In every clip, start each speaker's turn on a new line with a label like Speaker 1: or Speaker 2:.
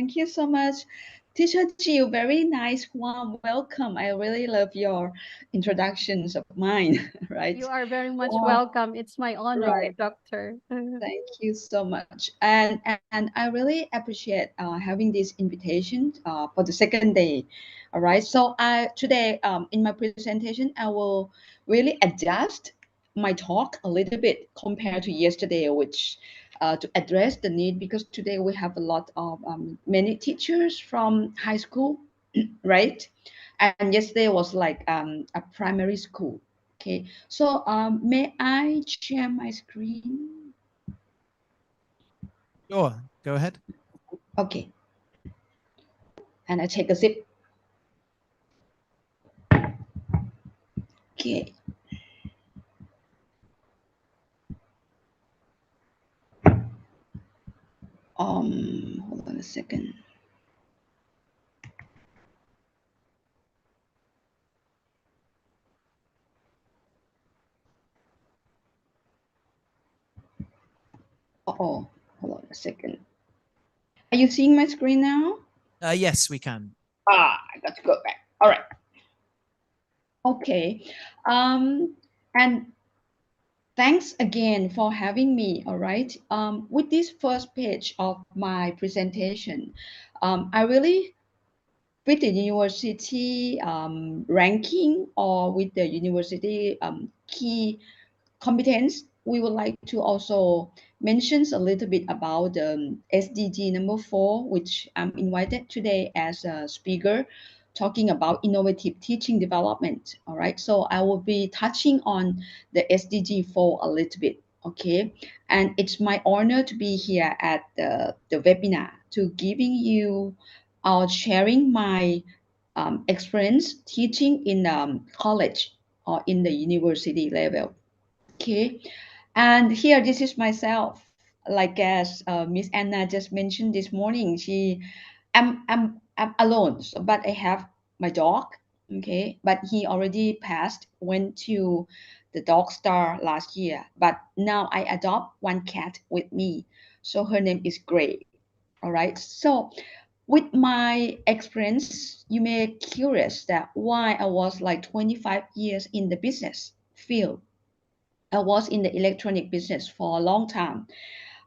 Speaker 1: Thank you so much. Teacher Jill, very nice, warm welcome. I really love your introductions of mine, right?
Speaker 2: You are very much
Speaker 1: Uh,
Speaker 2: welcome. It's my honor,
Speaker 1: right.
Speaker 2: Doctor.
Speaker 1: Thank you so much. And I really appreciate having this invitation for the second day. All right. So today in my presentation, I will really adjust my talk a little bit compared to yesterday, which to address the need, because today we have a lot of many teachers from high school, right? And yesterday was like a primary school. Okay. So may I share my screen?
Speaker 3: Sure, go ahead.
Speaker 1: Okay. And I take a sip. Okay. Hold on a second. Oh, hold on a second. Are you seeing my screen now?
Speaker 3: Yes, we can.
Speaker 1: I got to go back. All right. Okay. And thanks again for having me. All right. With this first page of my presentation, I really with the university ranking or with the university key competence, we would like to also mention a little bit about the SDG number 4, which I'm invited today as a speaker talking about innovative teaching development. All right, so I will be touching on the SDG 4 a little bit. Okay, and it's my honor to be here at the webinar to giving you sharing my experience teaching in college or in the university level. Okay, and here this is myself. Like as Miss Anna just mentioned this morning, I'm alone, so, but I have my dog. Okay, but he already passed, went to the dog star last year. But now I adopt one cat with me, so her name is Gray. All right, so with my experience, you may curious that why I was like 25 years in the business field. I was in the electronic business for a long time.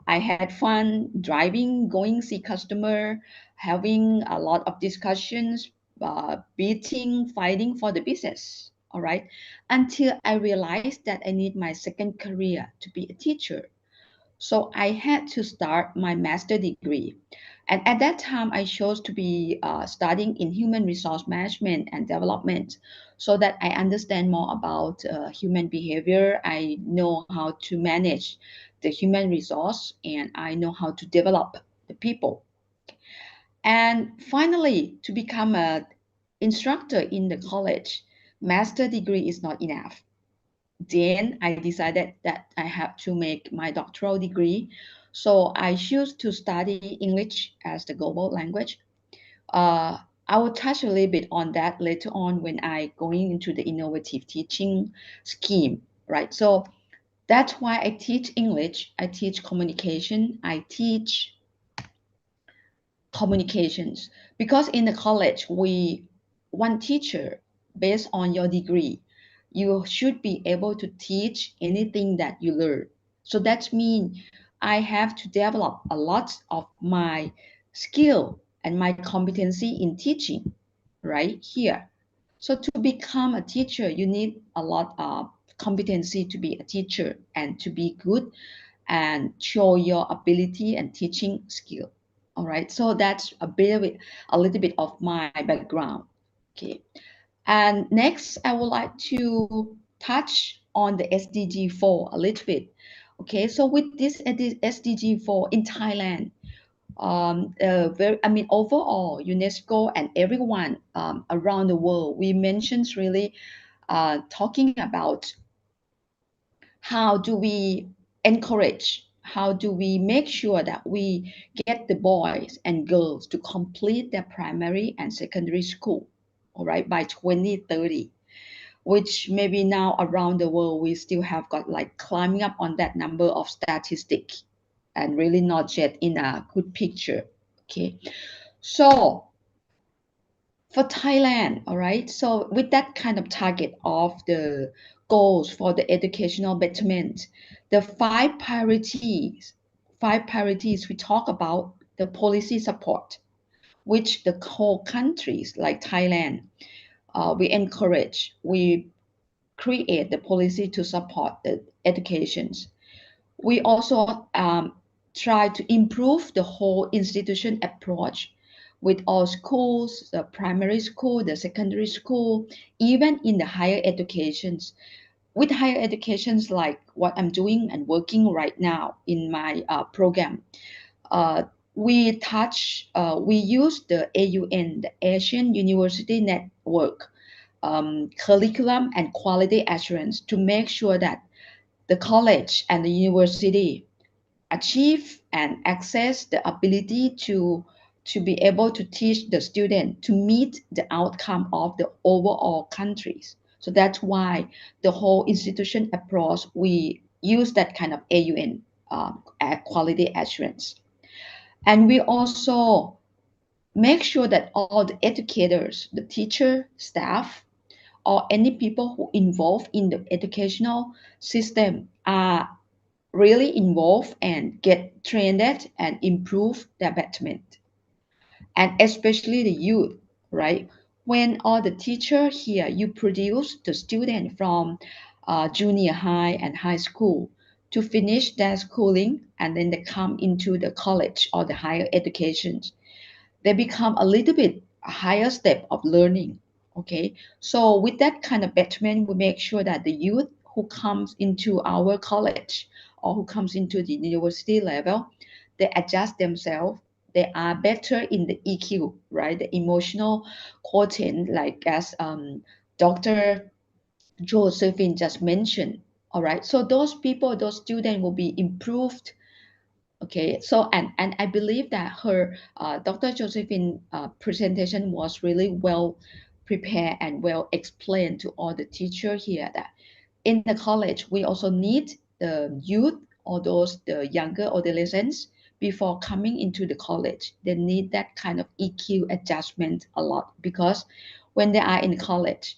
Speaker 1: I had fun driving, going see customer, having a lot of discussions, beating, fighting for the business. All right, until I realized that I need my second career to be a teacher. So I had to start my master degree. And at that time, I chose to be studying in human resource management and development so that I understand more about human behavior. I know how to manage the human resource and I know how to develop the people. And finally, to become an instructor in the college, master degree is not enough. Then I decided that I have to make my doctoral degree. So I choose to study English as the global language. Uh, I will touch a little bit on that later on when I going into the innovative teaching scheme, right? So that's why I teach English, I teach communication, I teach communications because in the college we one teacher based on your degree you should be able to teach anything that you learn. So that means I have to develop a lot of my skill and my competency in teaching right here. So to become a teacher you need a lot of competency to be a teacher and to be good and show your ability and teaching skill. All right, so that's a little bit of my background. Okay, and next I would like to touch on the SDG 4 a little bit. Okay, so with this SDG 4 in Thailand, overall, UNESCO and everyone around the world, we mentioned really talking about how do we encourage, how do we make sure that we get the boys and girls to complete their primary and secondary school, all right, by 2030, which maybe now around the world we still have got like climbing up on that number of statistics and really not yet in a good picture. Okay, So for Thailand, all right, so with that kind of target of the goals for the educational betterment, the five priorities we talk about the policy support, which the whole countries like Thailand, we encourage, we create the policy to support the educations. We also try to improve the whole institution approach with all schools, the primary school, the secondary school, even in the higher educations. With higher educations like what I'm doing and working right now in my program, uh, we use the AUN, the Asian University Network, curriculum and quality assurance to make sure that the college and the university achieve and access the ability to be able to teach the student to meet the outcome of the overall countries. So that's why the whole institution approach, we use that kind of AUN, quality assurance. And we also make sure that all the educators, the teacher, staff, or any people who involved in the educational system are really involved and get trained and improve their betterment, and especially the youth, right? When all the teacher here, you produce the student from junior high and high school to finish their schooling, and then they come into the college or the higher education, they become a little bit a higher step of learning. Okay, so with that kind of betterment, we make sure that the youth who comes into our college or who comes into the university level, they adjust themselves, they are better in the EQ, right, the emotional quotient, like as Dr. Josephine just mentioned. All right, so those people, those students will be improved. Okay, so and I believe that her Dr. Josephine presentation was really well prepared and well explained to all the teacher here, that in the college we also need the youth or those the younger adolescents before coming into the college. They need that kind of EQ adjustment a lot, because when they are in college,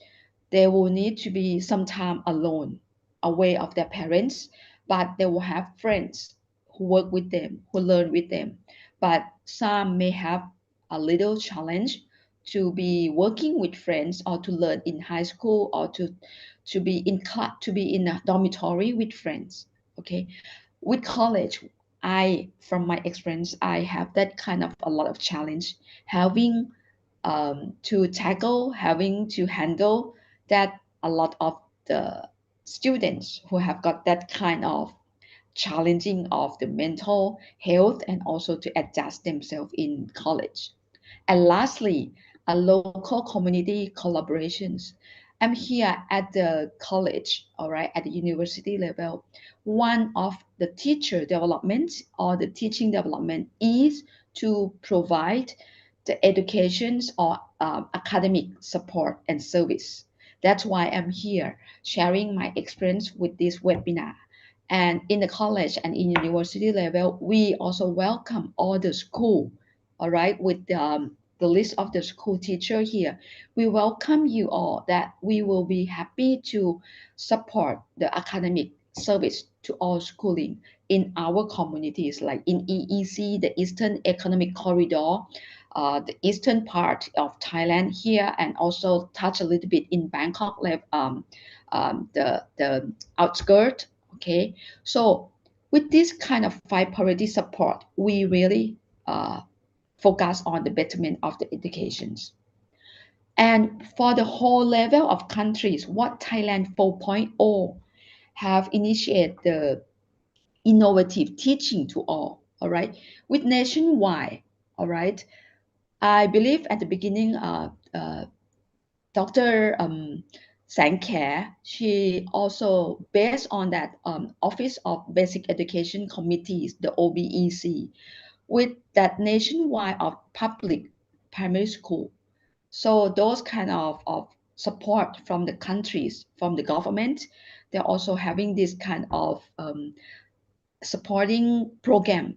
Speaker 1: they will need to be sometime alone, away of their parents, but they will have friends who work with them, who learn with them. But some may have a little challenge to be working with friends or to learn in high school or to be in class, to be in a dormitory with friends. Okay, with college, I from my experience, I have that kind of a lot of challenge, having to tackle, having to handle that a lot of the students who have got that kind of challenging of the mental health and also to adjust themselves in college. And lastly, a local community collaborations. I'm here at the college, all right, at the university level. One of the teacher development or the teaching development is to provide the educations or academic support and service. That's why I'm here sharing my experience with this webinar. And in the college and in university level, we also welcome all the school, all right, with the list of the school teacher here. We welcome you all, that we will be happy to support the academic service to all schooling in our communities, like in EEC, the Eastern Economic Corridor, the eastern part of Thailand here, and also touch a little bit in Bangkok, the outskirt. Okay, so with this kind of five priority support, we really focus on the betterment of the educations. And for the whole level of countries, what Thailand 4.0 have initiated the innovative teaching to all right, with nationwide, all right. I believe at the beginning, Dr. Sankare, she also based on that Office of Basic Education Committees, the OBEC, with that nationwide of public primary school. So those kind of support from the countries, from the government, they're also having this kind of supporting program.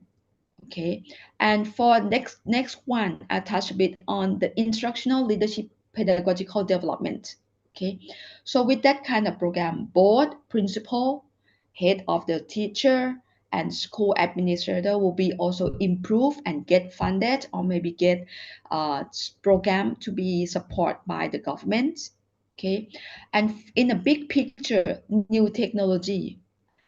Speaker 1: Okay, and for next one, I touch a bit on the instructional leadership pedagogical development. Okay, so with that kind of program, board, principal, head of the teacher, and school administrator will be also improved and get funded or maybe get program to be supported by the government. Okay, and in a big picture, new technology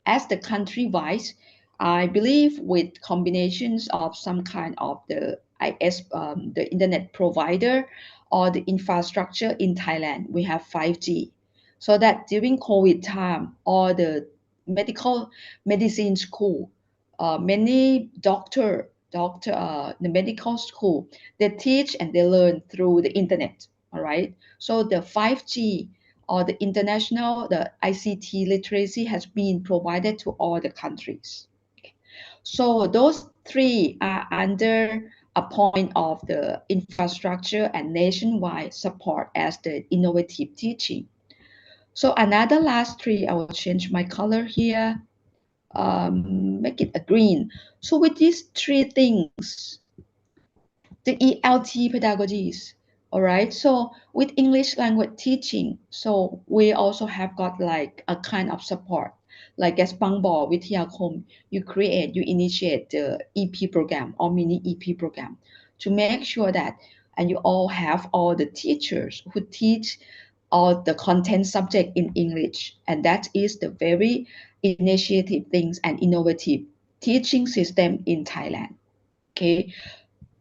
Speaker 1: as the country wise, I believe with combinations of some kind of the the internet provider or the infrastructure in Thailand, we have 5G. So that during COVID time, all the medical medicine school, many the medical school, they teach and they learn through the internet. All right. So the 5G or the international, the ICT literacy has been provided to all the countries. So those three are under a point of the infrastructure and nationwide support as the innovative teaching. So another last three, I will change my color here, make it a green. So with these three things, the ELT pedagogies. All right. So with English language teaching, so we also have got like a kind of support. Like as Bangbo with Yakom, you initiate the EP program or mini EP program to make sure that and you all have all the teachers who teach all the content subject in English. And that is the very initiative things and innovative teaching system in Thailand. Okay,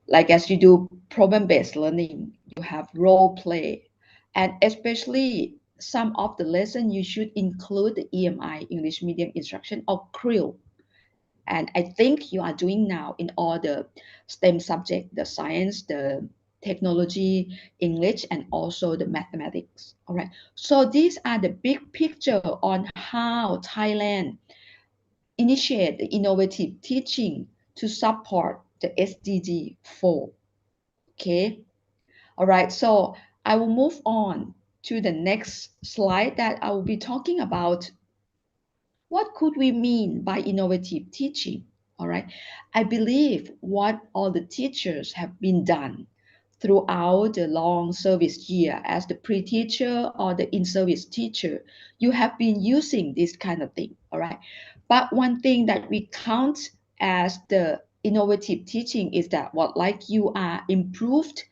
Speaker 1: like as you do problem-based learning, you have role play, and especially some of the lesson you should include the EMI English medium instruction or CRIL. And I think you are doing now in all the STEM subject, the science, the technology, English, and also the mathematics. All right. So these are the big picture on how Thailand initiate the innovative teaching to support the SDG 4. Okay. All right. So I will move on to the next slide that I will be talking about what could we mean by innovative teaching. All right. I believe what all the teachers have been done throughout the long service year as the pre-teacher or the in-service teacher, you have been using this kind of thing. All right. But one thing that we count as the innovative teaching is that what like you are improved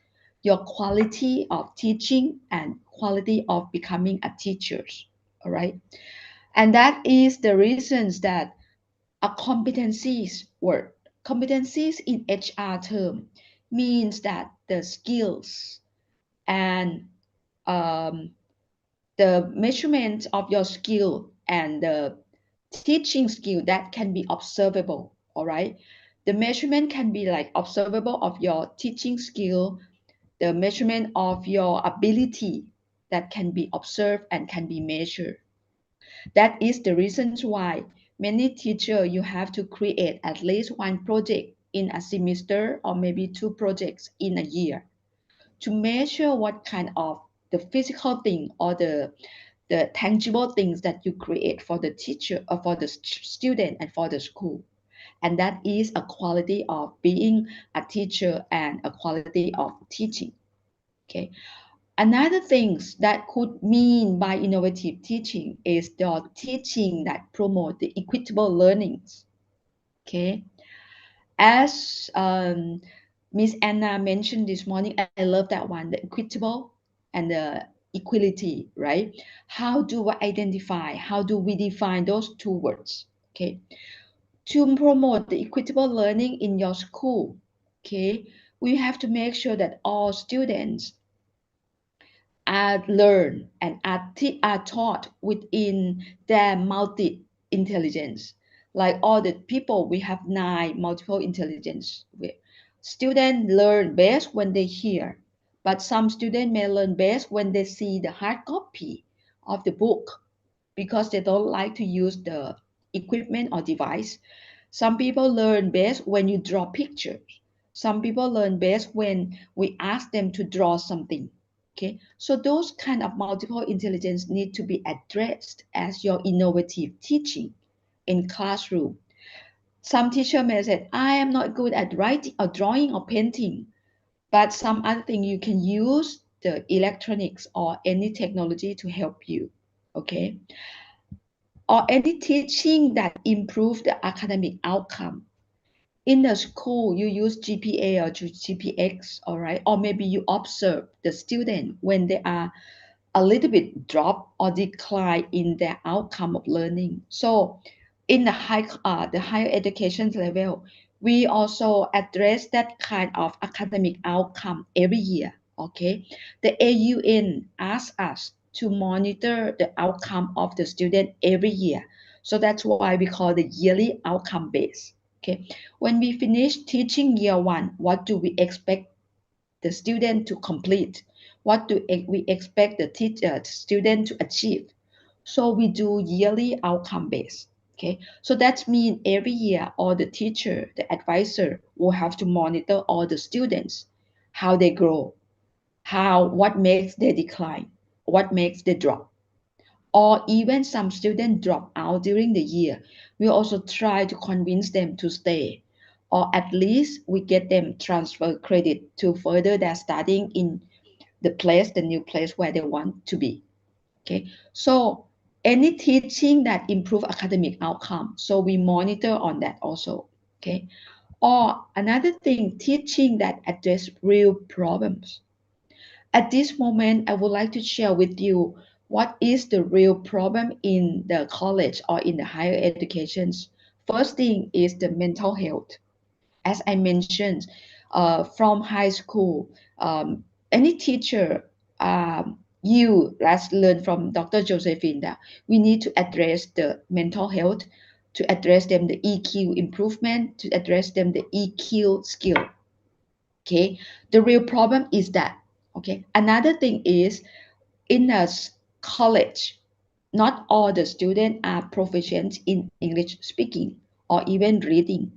Speaker 1: your quality of teaching and quality of becoming a teacher. All right. And that is the reasons that a competencies word, competencies in HR term means that the skills and the measurement of your skill and the teaching skill that can be observable. All right. The measurement can be like observable of your teaching skill, the measurement of your ability that can be observed and can be measured. That is the reasons why many teachers you have to create at least one project in a semester or maybe two projects in a year to measure what kind of the physical thing or the tangible things that you create for the teacher or for the student and for the school. And that is a quality of being a teacher and a quality of teaching. Okay. Another things that could mean by innovative teaching is the teaching that promote the equitable learnings. Okay, as Miss Anna mentioned this morning, I love that one, the equitable and the equality, right? How do we identify? How do we define those two words? Okay, to promote the equitable learning in your school, okay, we have to make sure that all students are learned and are taught within their multi intelligence. Like all the people, we have 9 multiple intelligence. Students learn best when they hear, but some students may learn best when they see the hard copy of the book because they don't like to use the equipment or device. Some people learn best when you draw pictures. Some people learn best when we ask them to draw something. Okay, so those kind of multiple intelligence need to be addressed as your innovative teaching in classroom. Some teacher may say, I am not good at writing or drawing or painting, but some other thing you can use the electronics or any technology to help you, okay? Or any teaching that improve the academic outcome. In the school, you use GPA or GPX, all right? Or maybe you observe the student when they are a little bit drop or decline in their outcome of learning. So in the higher education level, we also address that kind of academic outcome every year. Okay, the AUN asks us to monitor the outcome of the student every year. So that's why we call the yearly outcome base. Okay, when we finish teaching year one, what do we expect the student to complete? What do we expect the student to achieve? So we do yearly outcome based. Okay, so that means every year all the teacher, the advisor will have to monitor all the students, how they grow, what makes they decline, what makes they drop, or even some students drop out during the year. We also try to convince them to stay, or at least we get them transfer credit to further their studying in the new place where they want to be. Okay, so any teaching that improve academic outcome, so we monitor on that also. Okay, or another thing, teaching that address real problems. At this moment, I would like to share with you what is the real problem in the college or in the higher educations. First thing is the mental health. As I mentioned, from high school, any teacher, let's learn from Dr. Josephine that we need to address the mental health, to address them the EQ improvement, to address them the EQ skill. Okay, the real problem is that. Okay, another thing is in a college, not all the students are proficient in English speaking or even reading.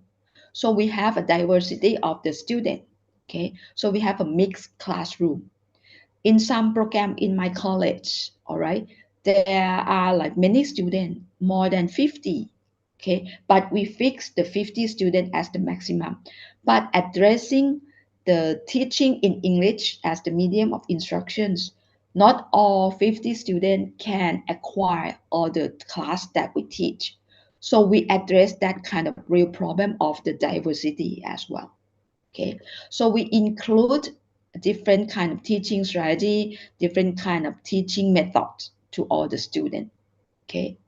Speaker 1: So we have a diversity of the student. Okay, so we have a mixed classroom. In some program in my college, all right, there are like many students, more than 50. Okay, but we fix the 50 student as the maximum. But addressing the teaching in English as the medium of instructions, not all 50 students can acquire all the class that we teach. So we address that kind of real problem of the diversity as well. Okay, so we include different kind of teaching strategy, different kind of teaching methods to all the students. Okay,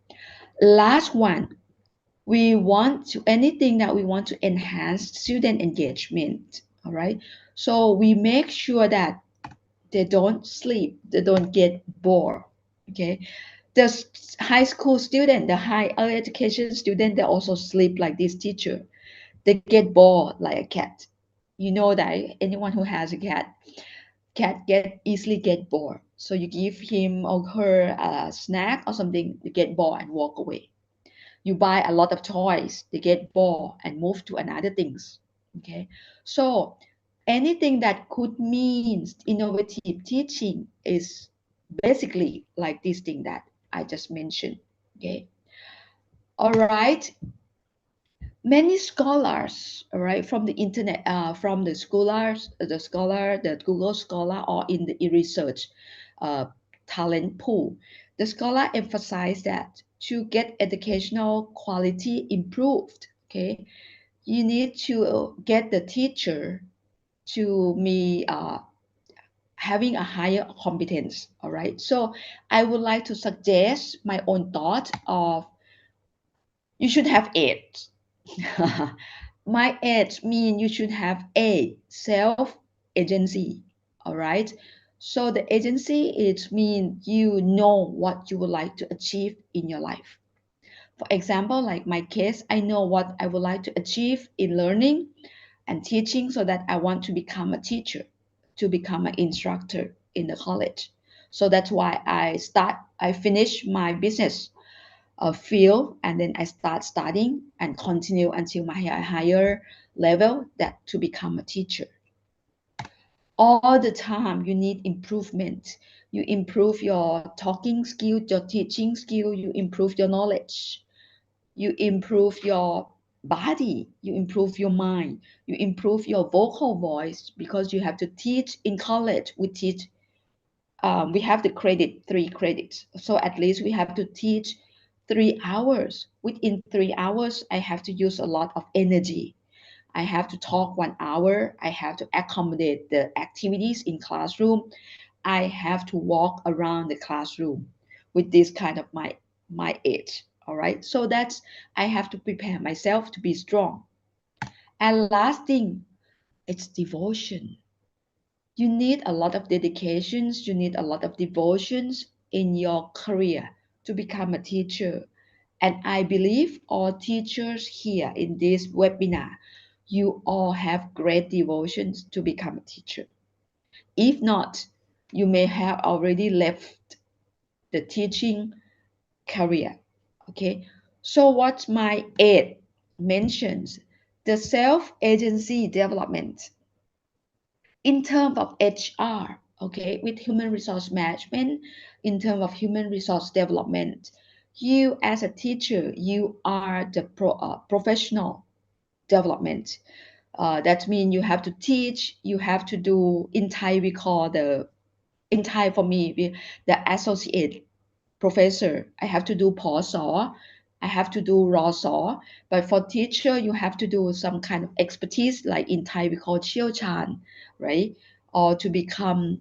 Speaker 1: last one, we want to anything that we want to enhance student engagement. All right, so we make sure that they don't sleep, they don't get bored. Okay, the high school student, the higher education student, they also sleep like this teacher. They get bored like a cat. You know that anyone who has a cat easily get bored. So you give him or her a snack or something, they get bored and walk away. You buy a lot of toys, they get bored and move to another things. Okay, so anything that could mean innovative teaching is basically like this thing that I just mentioned. Okay, all right. Many scholars, all right, from the internet, from the Google Scholar, or in the research uh, talent pool, the scholar emphasized that to get educational quality improved, okay, you need to get the teacher to be having a higher competence. All right, so I would like to suggest my own thought of you should have eight. My age mean you should have a self agency. All right. So the agency it mean you know what you would like to achieve in your life. For example, like my case, I know what I would like to achieve in learning and teaching so that I want to become a teacher, to become an instructor in the college. So that's why I finish my business field, and then I start studying and continue until my higher level that to become a teacher. All the time you need improvement. You improve your talking skill, your teaching skill, you improve your knowledge, you improve your body, you improve your mind, you improve your vocal voice, because you have to teach in college. We have the credit, 3 credits. So at least we have to teach 3 hours. Within 3 hours, I have to use a lot of energy. I have to talk 1 hour. I have to accommodate the activities in classroom. I have to walk around the classroom with this kind of my age. All right. So that's, I have to prepare myself to be strong. And last thing, it's devotion. You need a lot of dedications, you need a lot of devotions in your career to become a teacher. And I believe all teachers here in this webinar, you all have great devotions to become a teacher. If not, you may have already left the teaching career. Okay. So what my aid mentions, the self-agency development in terms of HR, okay, with human resource management, in terms of human resource development, you as a teacher, you are the professional development. That means you have to teach, you have to do, in Thai we call the, in Thai for me, the associate professor. I have to do POSO, I have to do ROSO, but for teacher, you have to do some kind of expertise, like in Thai we call เชี่ยวชาญ, right? Or to become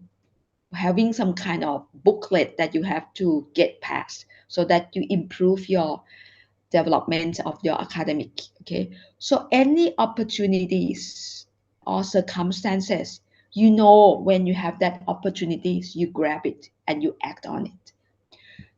Speaker 1: having some kind of booklet that you have to get past so that you improve your development of your academic. Okay. So any opportunities or circumstances, you know, when you have that opportunities, you grab it and you act on it.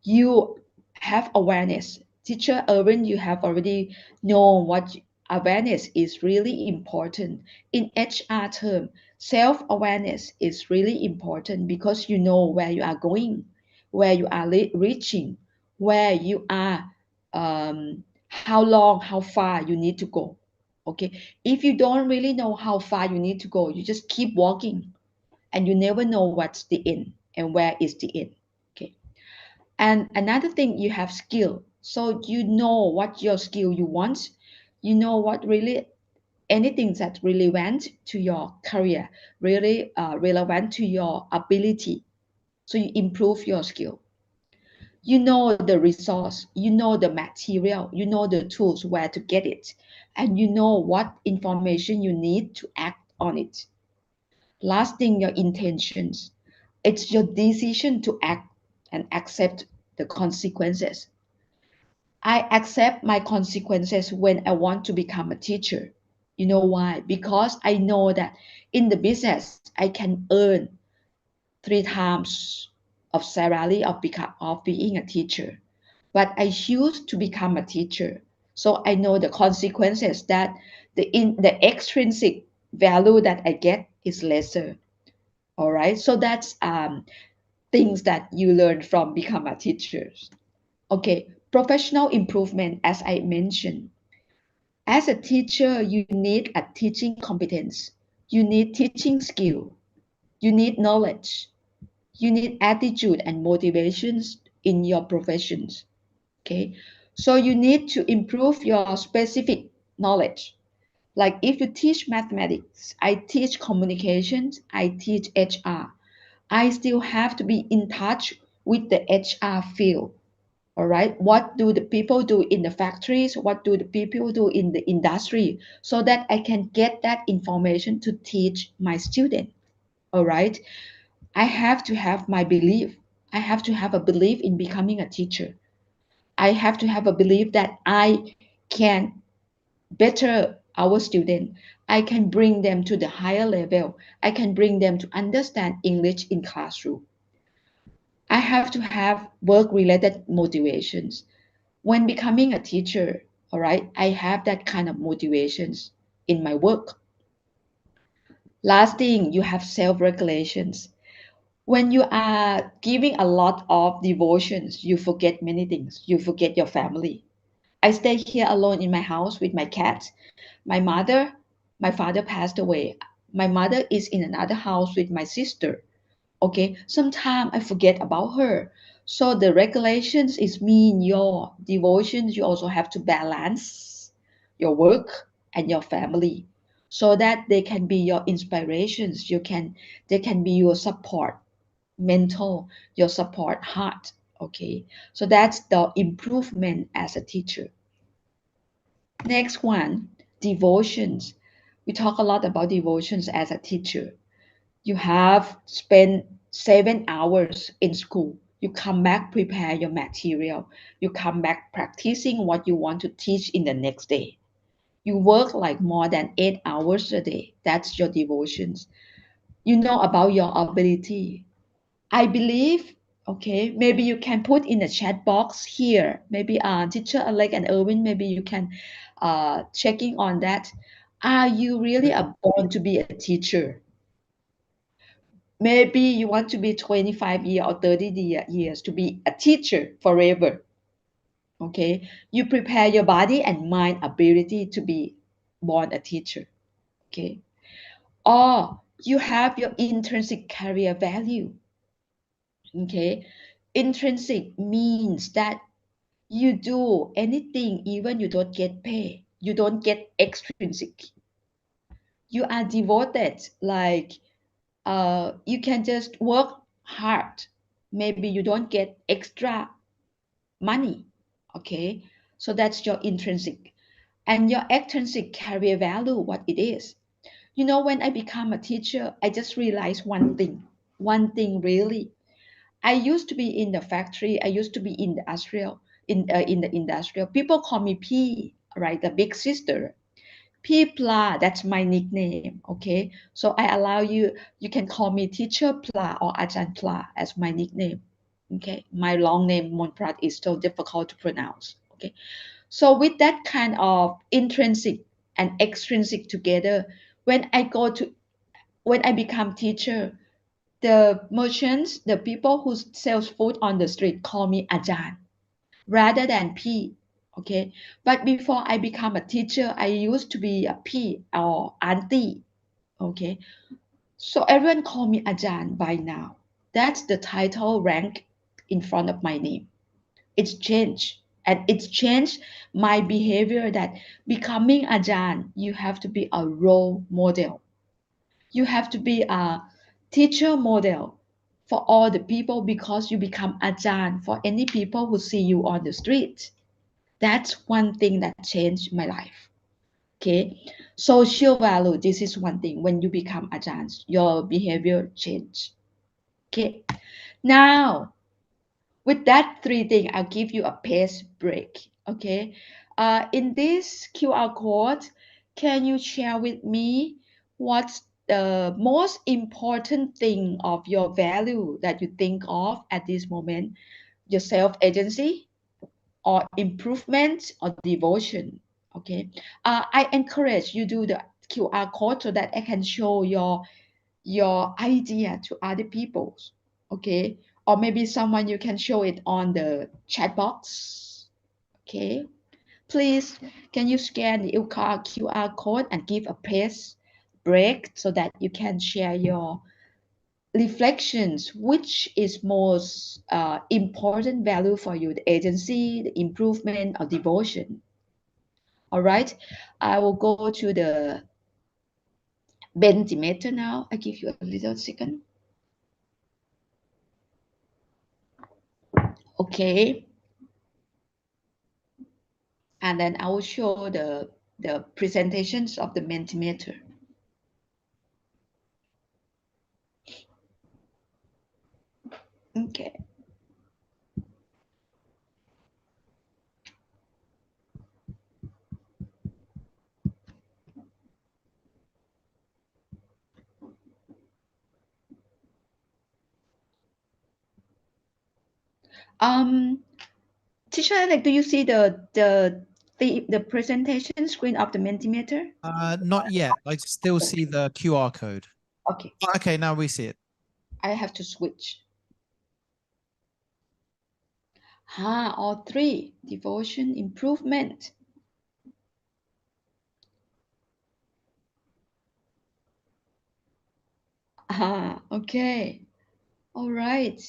Speaker 1: You have awareness. Teacher Irwin, you have already known what awareness is really important. In HR term, self-awareness is really important because you know where you are going, where you are reaching, where you are, how long, how far you need to go. Okay. If you don't really know how far you need to go, you just keep walking and you never know what's the end and where is the end. Okay. And another thing, you have skill. So you know what your skill you want. You know what really, anything that's relevant to your career, really relevant to your ability. So you improve your skill. You know the resource, you know the material, you know the tools where to get it, and you know what information you need to act on it. Last thing, your intentions. It's your decision to act and accept the consequences. I accept my consequences when I want to become a teacher. You know why? Because I know that in the business, I can earn 3 times of salary of being a teacher. But I choose to become a teacher. So I know the consequences that the extrinsic value that I get is lesser. All right. So that's things that you learn from become a teacher. Okay, professional improvement, as I mentioned. As a teacher, you need a teaching competence. You need teaching skill. You need knowledge. You need attitude and motivations in your professions. Okay, so you need to improve your specific knowledge. Like if you teach mathematics, I teach communications, I teach HR. I still have to be in touch with the HR field. All right, what do the people do in the factories, what do the people do in the industry, so that I can get that information to teach my student. All right, I have to have my belief, I have to have a belief in becoming a teacher. I have to have a belief that I can better our student, I can bring them to the higher level, I can bring them to understand English in classroom. I have to have work related motivations. When becoming a teacher, all right, I have that kind of motivations in my work. Last thing, you have self-regulations. When you are giving a lot of devotions, you forget many things. You forget your family. I stay here alone in my house with my cat. My father passed away. My mother is in another house with my sister. Okay, sometimes I forget about her. So the regulations is mean your devotions, you also have to balance your work, and your family, so that they can be your inspirations. They can be your support mental, your support heart. Okay, so that's the improvement as a teacher. Next one, devotions. We talk a lot about devotions as a teacher. You have spent 7 hours in school. You come back, prepare your material. You come back practicing what you want to teach in the next day. You work like more than 8 hours a day. That's your devotions. You know about your ability. I believe, okay, maybe you can put in the chat box here. Maybe teacher Alec and Erwin, maybe you can checking on that. Are you really born to be a teacher? Maybe you want to be 25 years or 30 years to be a teacher forever. Okay, you prepare your body and mind ability to be born a teacher. Okay, or you have your intrinsic career value. Okay, intrinsic means that you do anything even you don't get paid, you don't get extrinsic, you are devoted, like you can just work hard, maybe you don't get extra money. Okay, so that's your intrinsic. And your extrinsic career value, what it is. You know, when I become a teacher, I just realized one thing really. I used to be in the factory. I used to be in the industrial, in the industrial. People call me P, right? The big sister. P Pla, that's my nickname. Okay, so I allow you. You can call me Teacher Pla or Ajahn Pla as my nickname. Okay, my long name Monprat is so difficult to pronounce. Okay, so with that kind of intrinsic and extrinsic together, when I go to when I become teacher, the merchants, the people who sells food on the street call me Ajahn rather than P. Okay. But before I become a teacher, I used to be a P or auntie. Okay. So everyone call me Ajahn by now. That's the title rank in front of my name. It's changed. And it's changed my behavior that becoming Ajahn, you have to be a role model. You have to be a teacher model for all the people because you become ajahn for any people who see you on the street. That's one thing that changed my life. Okay, social value. This is one thing. When you become ajahn, your behavior change. Okay, now with that three thing, I'll give you a pace break. Okay, in this QR code, can you share with me what's the most important thing of your value that you think of at this moment? Your self agency or improvement or devotion? Okay, I encourage you do the QR code so that I can show your idea to other people. Okay, or maybe someone you can show it on the chat box. Okay, please can you scan the QR code and give a pace break so that you can share your reflections, which is most important value for you, the agency, the improvement, or devotion. All right, I will go to the Mentimeter now. I give you a little second. Okay, and then I will show the presentations of the Mentimeter. Okay. Um, Teacher Alex, do you see the presentation screen of the Mentimeter?
Speaker 3: Not yet. I still see the QR code.
Speaker 1: Okay,
Speaker 3: Oh, okay, now we see it.
Speaker 1: I have to switch. All three, devotion, improvement. Okay. All right.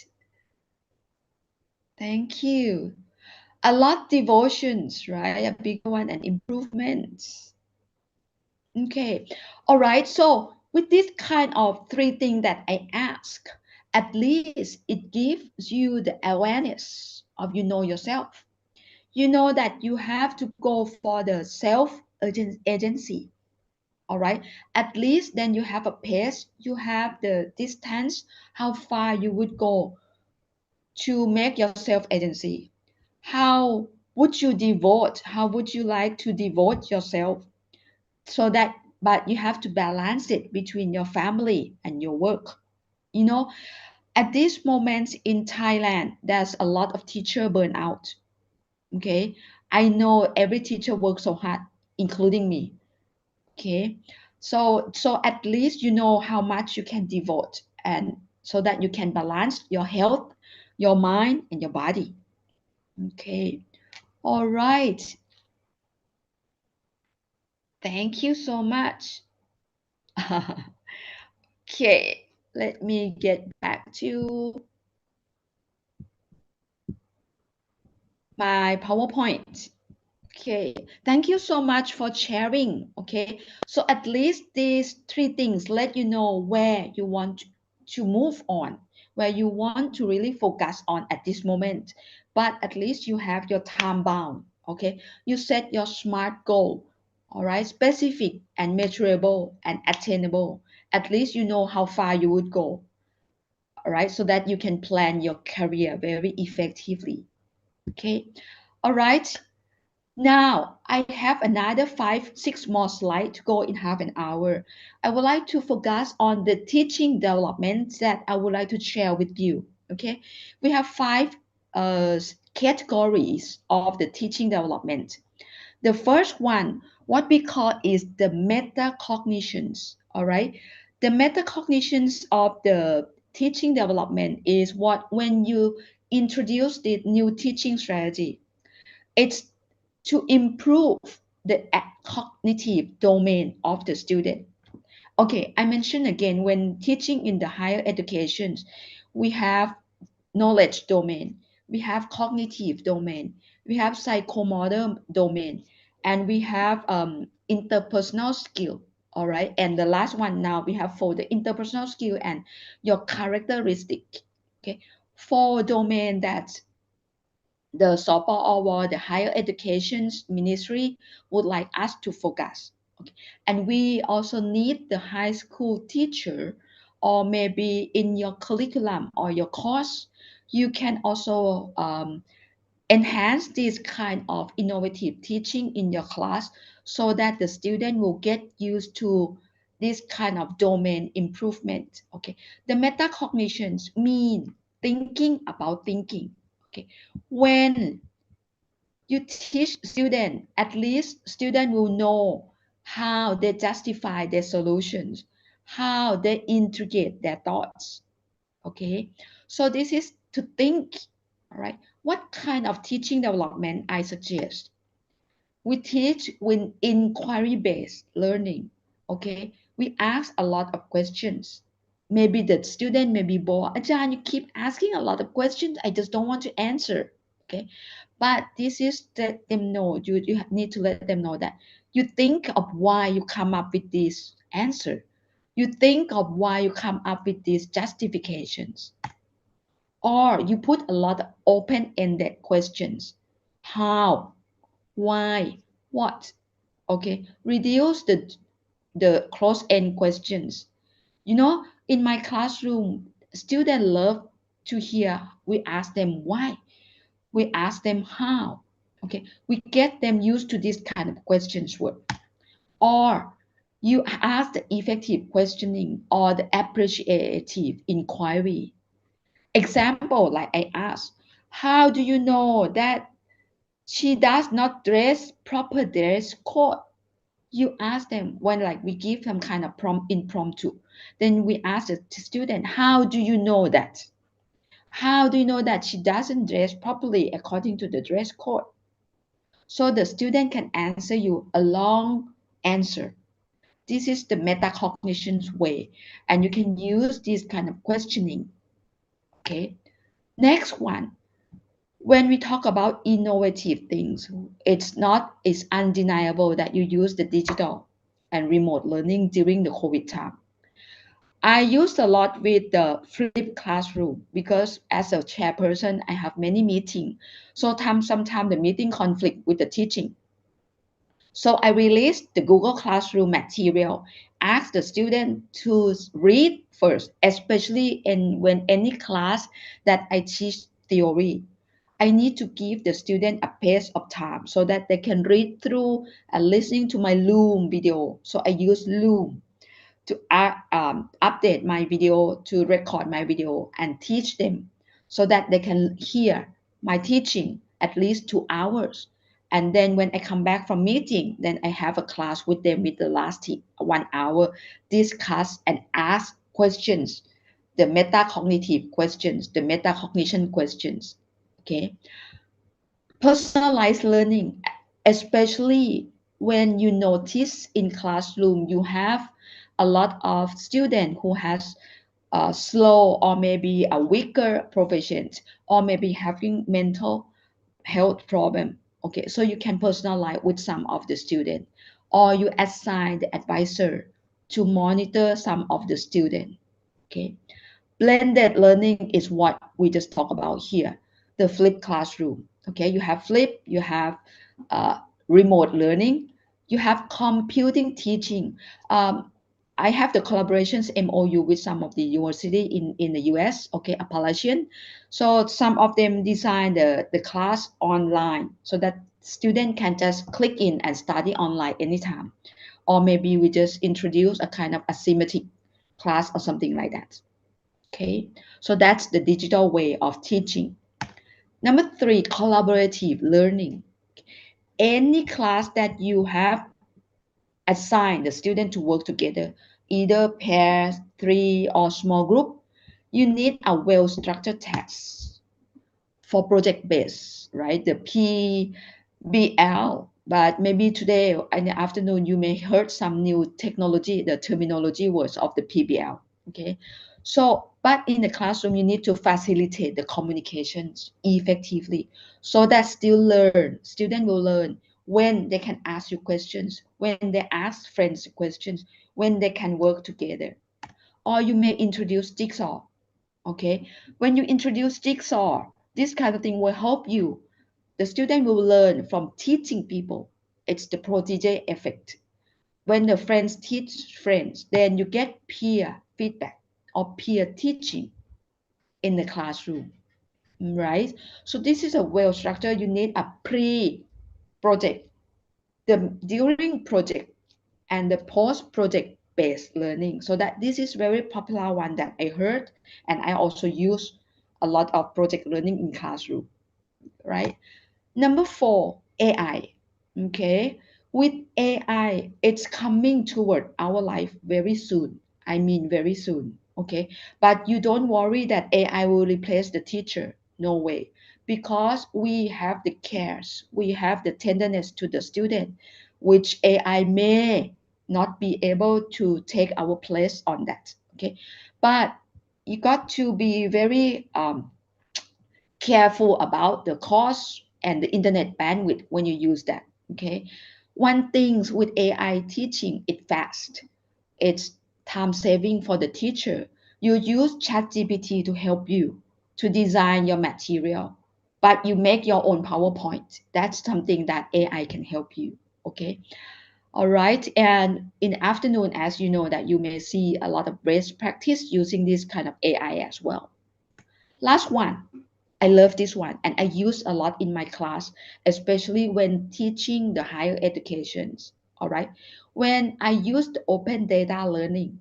Speaker 1: Thank you. A lot devotions, right? A bigger one and improvements. Okay. All right. So with this kind of three things that I ask, at least it gives you the awareness of you know yourself. You know that you have to go for the self agency. All right. At least then you have a pace, you have the distance, how far you would go to make yourself agency. How would you devote? How would you like to devote yourself so that, but you have to balance it between your family and your work. You know, at this moment in Thailand, there's a lot of teacher burnout. Okay. I know every teacher works so hard, including me. Okay. So at least you know how much you can devote and so that you can balance your health, your mind, and your body. Okay. All right. Thank you so much. Okay, let me get back to my PowerPoint. Okay, thank you so much for sharing. Okay, so at least these three things let you know where you want to move on, where you want to really focus on at this moment. But at least you have your time bound. Okay, you set your SMART goal. All right, specific and measurable and attainable. At least you know how far you would go. All right, so that you can plan your career very effectively. Okay, all right. Now I have another 6 more slides to go in half an hour. I would like to focus on the teaching development that I would like to share with you. Okay, we have five categories of the teaching development. The first one, what we call is the metacognitions. All right, the metacognitions of the teaching development is what when you introduce the new teaching strategy, it's to improve the cognitive domain of the student. Okay, I mentioned again when teaching in the higher educations, we have knowledge domain, we have cognitive domain, we have psychomotor domain, and we have interpersonal skill. All right, and the last one now we have for the interpersonal skill and your characteristic. Okay, four domain that the SOPA or the higher education ministry would like us to focus. Okay. And we also need the high school teacher, or maybe in your curriculum or your course, you can also enhance this kind of innovative teaching in your class so that the student will get used to this kind of domain improvement. Okay, the metacognitions mean thinking about thinking. Okay, when you teach student, at least student will know how they justify their solutions, how they integrate their thoughts. Okay, so this is to think. All right, what kind of teaching development I suggest? We teach with inquiry-based learning. Okay, we ask a lot of questions. Maybe the student may be bored. Ajahn, you keep asking a lot of questions. I just don't want to answer. Okay, but this is let them know. You need to let them know that you think of why you come up with this answer. You think of why you come up with these justifications, or you put a lot of open-ended questions. How? Why? What? Okay, reduce the close-end questions. You know, in my classroom, students love to hear we ask them why, we ask them how. Okay, we get them used to this kind of questions word. Or you ask the effective questioning or the appreciative inquiry. Example, like I asked, how do you know that she does not dress proper dress code? You ask them when like we give them kind of prompt impromptu. Then we ask the student, how do you know that? How do you know that she doesn't dress properly according to the dress code? So the student can answer you a long answer. This is the metacognition's way, and you can use this kind of questioning. Okay. Next one, When we talk about innovative things, it's undeniable that you use the digital and remote learning during the COVID time. I used a lot with the flipped classroom because as a chairperson, I have many meetings. So sometimes the meeting conflict with the teaching. So I released the Google Classroom material, asked the student to read first, especially when any class that I teach theory. I need to give the student a pace of time so that they can read through and listening to my Loom video. So I use Loom to update my video, to record my video and teach them so that they can hear my teaching at least 2 hours. And then when I come back from meeting, then I have a class with them with the last 1 hour, discuss and ask questions, the metacognitive questions, the metacognition questions. Okay. Personalized learning, especially when you notice in classroom you have a lot of students who has slow or maybe a weaker proficient or maybe having mental health problem. Okay, so you can personalize with some of the student, or you assign the advisor to monitor some of the student. Okay, blended learning is what we just talked about here, the flipped classroom. Okay, you have flip, you have uh, remote learning, you have computing teaching. I have the collaborations MOU with some of the university in the US, okay, Appalachian. So some of them design the class online so that student can just click in and study online anytime. Or maybe we just introduce a kind of asymmetric class or something like that. Okay, so that's the digital way of teaching. Number three, collaborative learning. Any class that you have assigned the student to work together, either pairs, three, or small group, you need a well-structured test for project based, right? The PBL. But maybe today in the afternoon you may heard some new technology, the terminology words of the PBL. Okay, so but in the classroom you need to facilitate the communications effectively so that student will learn when they can ask you questions, when they ask friends questions, when they can work together. Or you may introduce jigsaw. Okay, when you introduce jigsaw, this kind of thing will help you. The student will learn from teaching people. It's the protege effect. When the friends teach friends, then you get peer feedback or peer teaching in the classroom, right? So this is a well structured. You need a pre-project, the during project, and the post-project based learning. So that this is very popular one that I heard, and I also use a lot of project learning in classroom, right? Number four, AI. Okay, with AI, it's coming toward our life very soon. I mean, very soon. Okay, but you don't worry that AI will replace the teacher. No way, because we have the cares, we have the tenderness to the student, which AI may not be able to take our place on that. Okay, but you got to be very careful about the cost and the internet bandwidth when you use that. Okay, one thing with AI teaching, it fast, it's time saving for the teacher. You use ChatGPT to help you to design your material, but you make your own PowerPoint. That's something that AI can help you. Okay, all right. And in the afternoon, as you know, that you may see a lot of best practice using this kind of AI as well. Last one, I love this one and I use a lot in my class, especially when teaching the higher educations. All right. When I use the open data learning,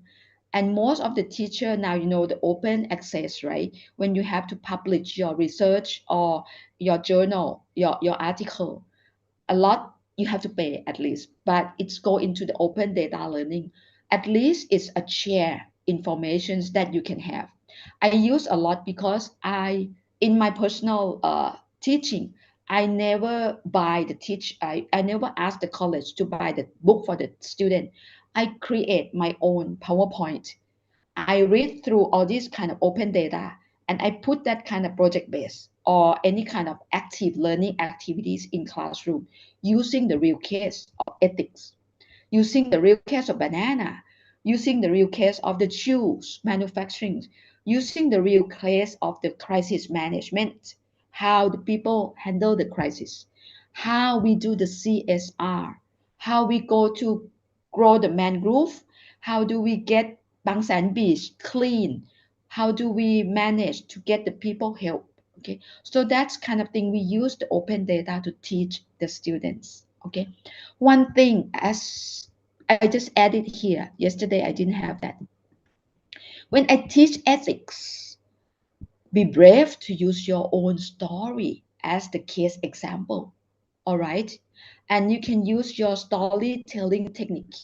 Speaker 1: and most of the teacher now, you know, the open access, right? When you have to publish your research or your journal, your article, a lot you have to pay at least, but it's go into the open data learning. At least it's a share informations that you can have. I use a lot because in my personal teaching, I never buy the I never ask the college to buy the book for the student. I create my own PowerPoint. I read through all this kind of open data and I put that kind of project based or any kind of active learning activities in classroom using the real case of ethics, using the real case of banana, using the real case of the shoes manufacturing, using the real case of the crisis management, how the people handle the crisis, how we do the CSR, how we go to grow the mangrove, how do we get Bang San Beach clean, how do we manage to get the people help. Okay, so that's kind of thing we use the open data to teach the students. Okay, one thing as I just added here, yesterday I didn't have that. When I teach ethics, be brave to use your own story as the case example. All right. And you can use your storytelling technique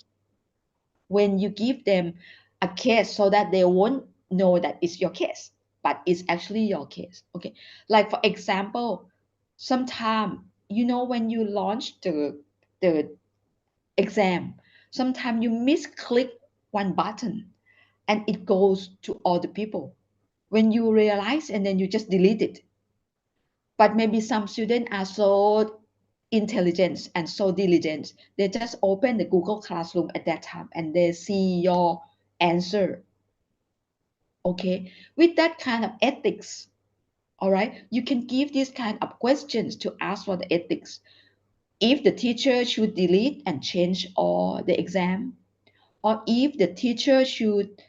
Speaker 1: when you give them a case so that they won't know that it's your case, but it's actually your case. Okay. Like for example, sometime when you launch the exam, sometimes you misclick one button and it goes to all the people. When you realize and then you just delete it. But maybe some students are so intelligent and so diligent, they just open the Google Classroom at that time and they see your answer. Okay, with that kind of ethics, all right, you can give these kind of questions to ask for the ethics. If the teacher should delete and change all the exam, or if the teacher should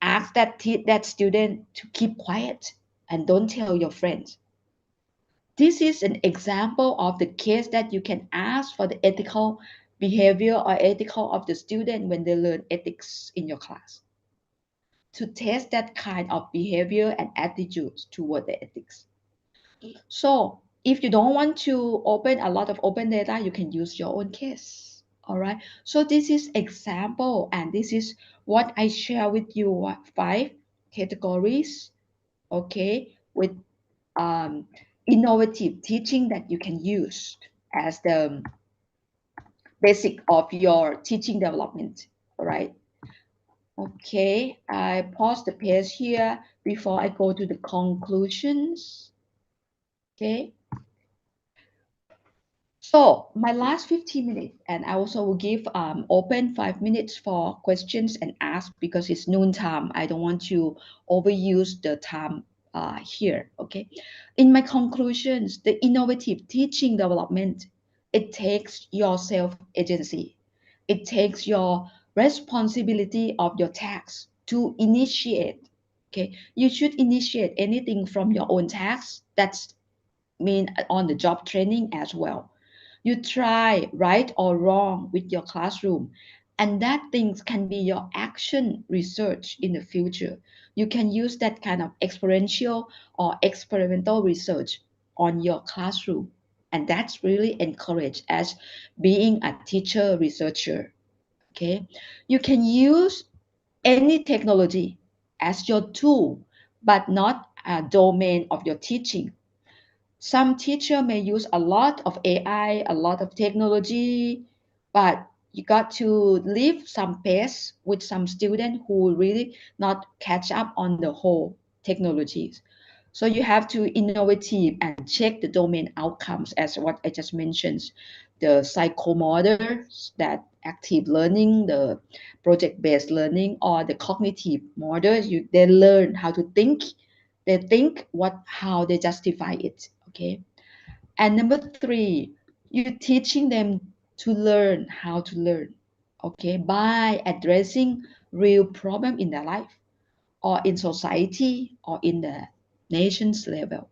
Speaker 1: ask that student to keep quiet and don't tell your friends. This is an example of the case that you can ask for the ethical behavior or ethical of the student when they learn ethics in your class, to test that kind of behavior and attitudes toward the ethics. So if you don't want to open a lot of open data, you can use your own case. All right. So this is example, and this is what I share with you, 5 categories. Okay, with innovative teaching that you can use as the basic of your teaching development. All right. Okay, I pause the page here before I go to the conclusions. Okay. So my last 15 minutes, and I also will give open 5 minutes for questions and ask because it's noon time. I don't want to overuse the time here. Okay. In my conclusions, the innovative teaching development, it takes your self agency. It takes your responsibility of your tasks to initiate. Okay. You should initiate anything from your own tasks. That's mean on the job training as well. You try right or wrong with your classroom, and that things can be your action research in the future. You can use that kind of experiential or experimental research on your classroom, and that's really encouraged as being a teacher researcher. Okay, you can use any technology as your tool, but not a domain of your teaching. Some teacher may use a lot of AI, a lot of technology, but you got to leave some pace with some student who really not catch up on the whole technologies. So you have to innovative and check the domain outcomes as what I just mentioned, the psychomodels, that active learning, the project-based learning, or the cognitive models. They learn how to think. They think how they justify it. Okay. And number 3, you're teaching them to learn how to learn. Okay, by addressing real problem in their life or in society or in the nation's level.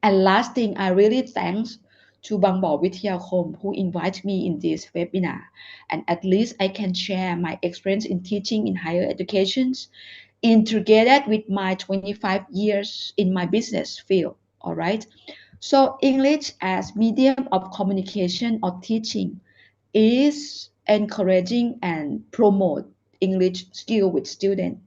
Speaker 1: And last thing, I really thanks to Bang Bo Wityakom who invited me in this webinar. And at least I can share my experience in teaching in higher educations integrated with my 25 years in my business field. All right. So English as medium of communication or teaching is encouraging and promote English skill with students.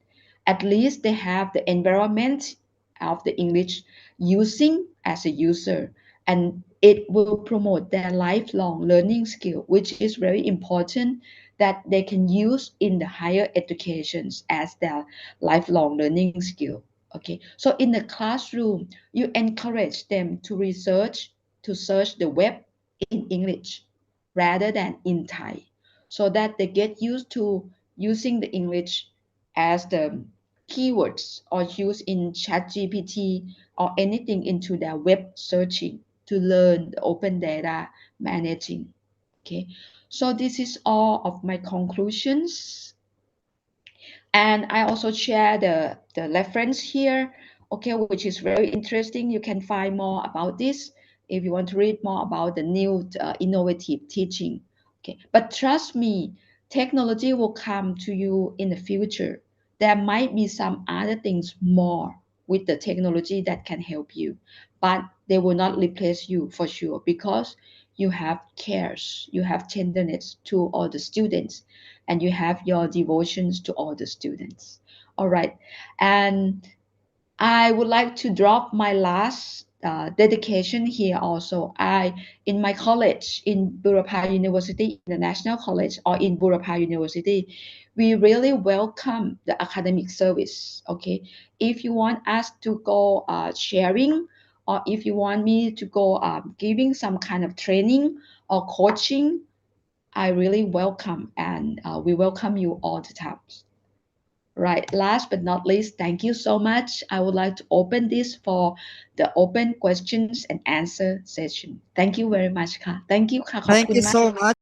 Speaker 1: At least they have the environment of the English using as a user, and it will promote their lifelong learning skill, which is very important that they can use in the higher educations as their lifelong learning skill. Okay, so in the classroom, you encourage them to search the web in English rather than in Thai, so that they get used to using the English as the keywords or use in ChatGPT or anything into their web searching to learn the open data managing. Okay, so this is all of my conclusions, and I also share the reference here, okay, which is very interesting. You can find more about this if you want to read more about the new innovative teaching. Okay, but trust me, technology will come to you in the future. There might be some other things more with the technology that can help you, but they will not replace you for sure, because you have cares, you have tenderness to all the students, and you have your devotions to all the students. All right. And I would like to drop my last dedication here also. In my college, in Burapha University International College, or in Burapha University, we really welcome the academic service. Okay. If you want us to go sharing, or if you want me to go giving some kind of training or coaching, I really welcome, and we welcome you all the time. Right. Last but not least, thank you so much. I would like to open this for the open questions and answer session. Thank you very much ค่ะ Thank you ค่ะขอบ
Speaker 3: Thank
Speaker 1: คุณ
Speaker 3: you
Speaker 1: มาก
Speaker 3: so much.